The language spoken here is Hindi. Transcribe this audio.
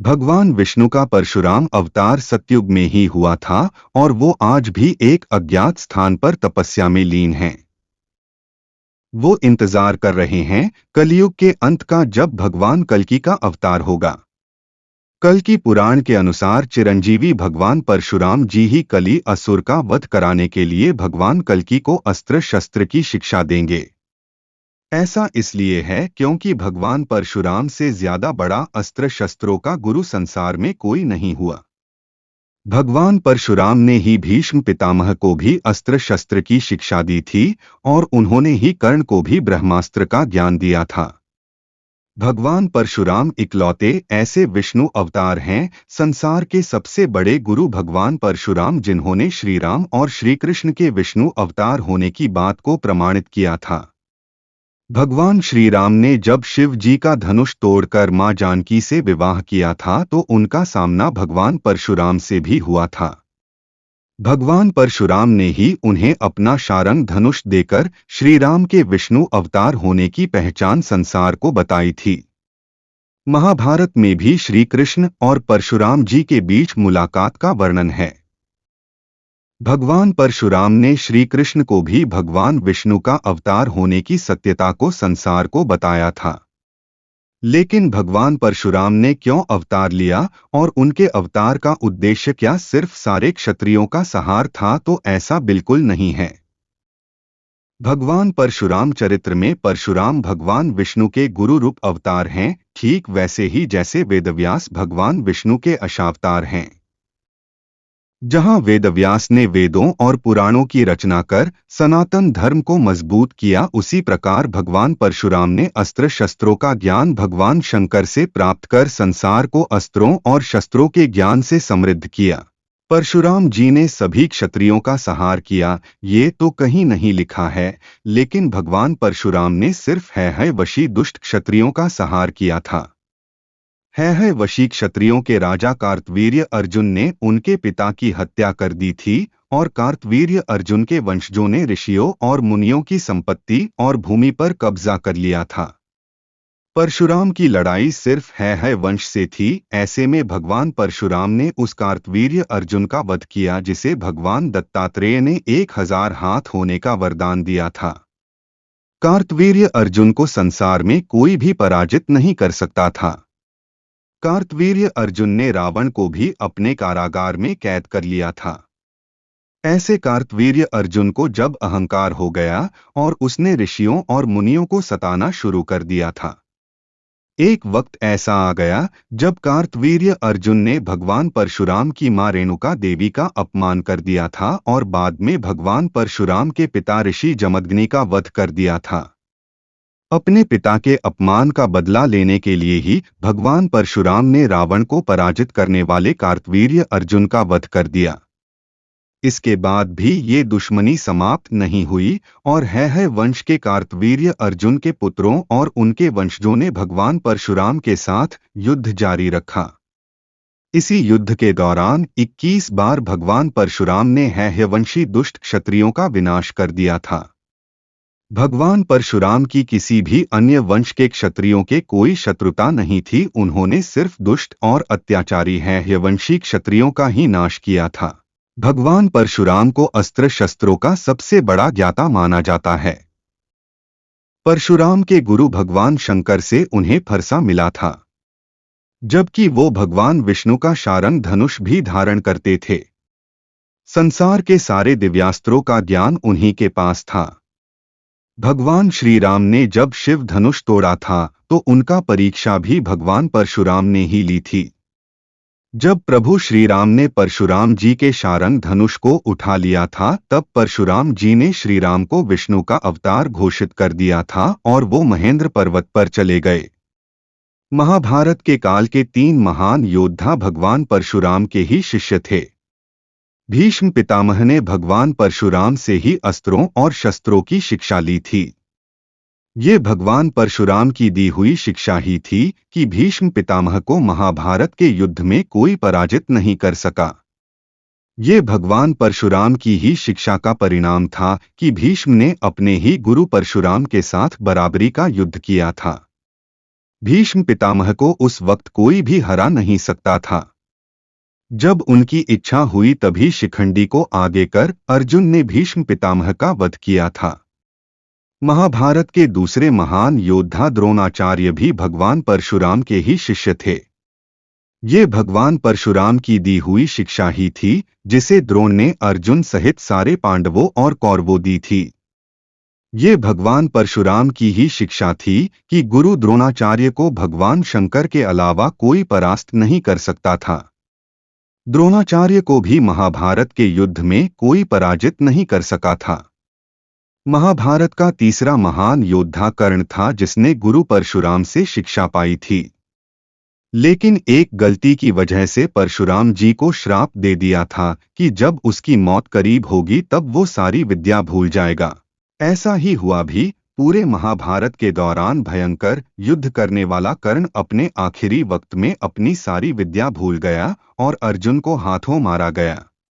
भगवान विष्णु का परशुराम अवतार सतयुग में ही हुआ था और वो आज भी एक अज्ञात स्थान पर तपस्या में लीन हैं। वो इंतजार कर रहे हैं कलयुग के अंत का, जब भगवान कल्कि का अवतार होगा। कल्कि पुराण के अनुसार चिरंजीवी भगवान परशुराम जी ही कली असुर का वध कराने के लिए भगवान कल्कि को अस्त्र शस्त्र की शिक्षा देंगे। ऐसा इसलिए है क्योंकि भगवान परशुराम से ज्यादा बड़ा अस्त्र शस्त्रों का गुरु संसार में कोई नहीं हुआ। भगवान परशुराम ने ही भीष्म पितामह को भी अस्त्र शस्त्र की शिक्षा दी थी और उन्होंने ही कर्ण को भी ब्रह्मास्त्र का ज्ञान दिया था। भगवान परशुराम इकलौते ऐसे विष्णु अवतार हैं, संसार के सबसे बड़े गुरु भगवान परशुराम, जिन्होंने श्री राम और श्री कृष्ण के विष्णु अवतार होने की बात को प्रमाणित किया था। भगवान श्री राम ने जब शिव जी का धनुष तोड़कर मां जानकी से विवाह किया था तो उनका सामना भगवान परशुराम से भी हुआ था। भगवान परशुराम ने ही उन्हें अपना शारंग धनुष देकर श्री राम के विष्णु अवतार होने की पहचान संसार को बताई थी। महाभारत में भी श्री कृष्ण और परशुराम जी के बीच मुलाकात का वर्णन है। भगवान परशुराम ने श्री कृष्ण को भी भगवान विष्णु का अवतार होने की सत्यता को संसार को बताया था। लेकिन भगवान परशुराम ने क्यों अवतार लिया और उनके अवतार का उद्देश्य क्या सिर्फ सारे क्षत्रियों का संहार था, तो ऐसा बिल्कुल नहीं है। भगवान परशुराम चरित्र में परशुराम भगवान विष्णु के गुरु रूप अवतार हैं, ठीक वैसे ही जैसे वेदव्यास भगवान विष्णु के अंशावतार हैं। जहां वेदव्यास ने वेदों और पुराणों की रचना कर सनातन धर्म को मजबूत किया, उसी प्रकार भगवान परशुराम ने अस्त्र शस्त्रों का ज्ञान भगवान शंकर से प्राप्त कर संसार को अस्त्रों और शस्त्रों के ज्ञान से समृद्ध किया। परशुराम जी ने सभी क्षत्रियों का संहार किया, ये तो कहीं नहीं लिखा है, लेकिन भगवान परशुराम ने सिर्फ है वशी दुष्ट क्षत्रियों का संहार किया था। है वशी क्षत्रियों के राजा कार्तवीर्य अर्जुन ने उनके पिता की हत्या कर दी थी और कार्तवीर्य अर्जुन के वंशजों ने ऋषियों और मुनियों की संपत्ति और भूमि पर कब्जा कर लिया था। परशुराम की लड़ाई सिर्फ है वंश से थी। ऐसे में भगवान परशुराम ने उस कार्तवीर्य अर्जुन का वध किया जिसे भगवान दत्तात्रेय ने 1000 हाथ होने का वरदान दिया था। कार्तवीर्य अर्जुन को संसार में कोई भी पराजित नहीं कर सकता था। कार्तवीर्य अर्जुन ने रावण को भी अपने कारागार में कैद कर लिया था। ऐसे कार्तवीर्य अर्जुन को जब अहंकार हो गया और उसने ऋषियों और मुनियों को सताना शुरू कर दिया था। एक वक्त ऐसा आ गया जब कार्तवीर्य अर्जुन ने भगवान परशुराम की मां रेणुका देवी का अपमान कर दिया था और बाद में भगवान परशुराम के पिता ऋषि जमदग्नि का वध कर दिया था। अपने पिता के अपमान का बदला लेने के लिए ही भगवान परशुराम ने रावण को पराजित करने वाले कार्तवीर्य अर्जुन का वध कर दिया। इसके बाद भी ये दुश्मनी समाप्त नहीं हुई और है वंश के कार्तवीर्य अर्जुन के पुत्रों और उनके वंशजों ने भगवान परशुराम के साथ युद्ध जारी रखा। इसी युद्ध के दौरान 21 बार भगवान परशुराम ने है-वंशी दुष्ट क्षत्रियों का विनाश कर दिया था। भगवान परशुराम की किसी भी अन्य वंश के क्षत्रियों के कोई शत्रुता नहीं थी। उन्होंने सिर्फ दुष्ट और अत्याचारी है-वंशी क्षत्रियों का ही नाश किया था। भगवान परशुराम को अस्त्र शस्त्रों का सबसे बड़ा ज्ञाता माना जाता है। परशुराम के गुरु भगवान शंकर से उन्हें फरसा मिला था, जबकि वो भगवान विष्णु का शारंग धनुष भी धारण करते थे। संसार के सारे दिव्यास्त्रों का ज्ञान उन्हीं के पास था। भगवान श्री राम ने जब शिव धनुष तोड़ा था तो उनका परीक्षा भी भगवान परशुराम ने ही ली थी। जब प्रभु श्री राम ने परशुराम जी के शारंग धनुष को उठा लिया था तब परशुराम जी ने श्री राम को विष्णु का अवतार घोषित कर दिया था और वो महेंद्र पर्वत पर चले गए। महाभारत के काल के 3 महान योद्धा भगवान परशुराम के ही शिष्य थे। भीष्म पितामह ने भगवान परशुराम से ही अस्त्रों और शस्त्रों की शिक्षा ली थी। ये भगवान परशुराम की दी हुई शिक्षा ही थी कि भीष्म पितामह को महाभारत के युद्ध में कोई पराजित नहीं कर सका। ये भगवान परशुराम की ही शिक्षा का परिणाम था कि भीष्म ने अपने ही गुरु परशुराम के साथ बराबरी का युद्ध किया था। भीष्म पितामह को उस वक्त कोई भी हरा नहीं सकता था। जब उनकी इच्छा हुई तभी शिखंडी को आगे कर अर्जुन ने भीष्म पितामह का वध किया था। महाभारत के दूसरे महान योद्धा द्रोणाचार्य भी भगवान परशुराम के ही शिष्य थे। ये भगवान परशुराम की दी हुई शिक्षा ही थी जिसे द्रोण ने अर्जुन सहित सारे पांडवों और कौरवों दी थी। ये भगवान परशुराम की ही शिक्षा थी कि गुरु द्रोणाचार्य को भगवान शंकर के अलावा कोई परास्त नहीं कर सकता था। द्रोणाचार्य को भी महाभारत के युद्ध में कोई पराजित नहीं कर सका था। महाभारत का तीसरा महान योद्धा कर्ण था जिसने गुरु परशुराम से शिक्षा पाई थी। लेकिन एक गलती की वजह से परशुराम जी को श्राप दे दिया था कि जब उसकी मौत करीब होगी तब वो सारी विद्या भूल जाएगा। ऐसा ही हुआ भी। पूरे महाभारत के दौरान भयंकर युद्ध करने वाला कर्ण अपने आखिरी वक्त में अपनी सारी विद्या भूल गया और अर्जुन को हाथों मारा गया।